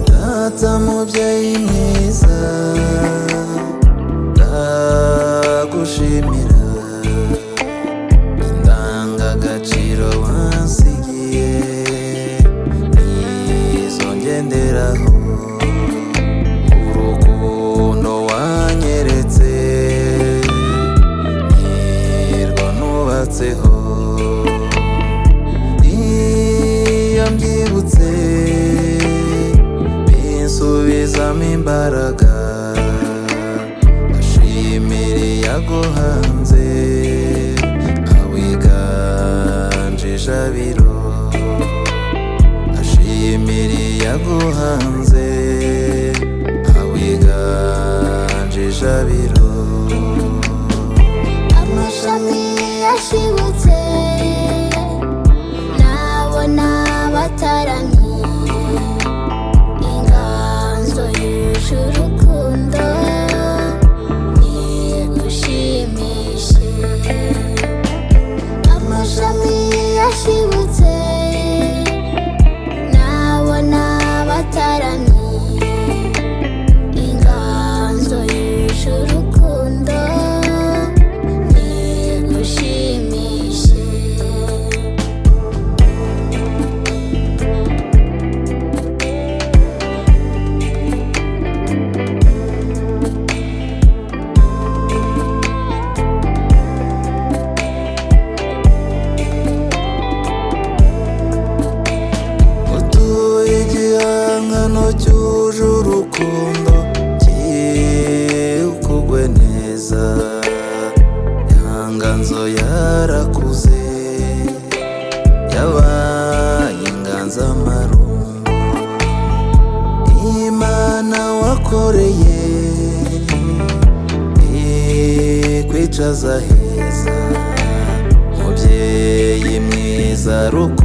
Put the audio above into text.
Data muvyeyi mwiza ndagushimira indangagaciro wansigiye nizo ngenderaho, urukundo wanyeretse nirwo nubatseho. Iyo mbyibutse binsubizamo imbaraga, ashimira iyaguhanze awiganje ijabiro, ashimira iyaguhanze awiganje ijabiro. Amashami yashibutse nabona bataramye, inganzo yuje urukundo nigushimishe. Amashami yashibutse nabona bataramye, inganzo yuje urukundo nigushimishe. Utuye igihangano cyuje urukundo kikugwe neza, inganzo yarakuze yabaye inganzamarumbo. Imana wakoreye ikwicaza heza, mubyeyi mwiza rukundo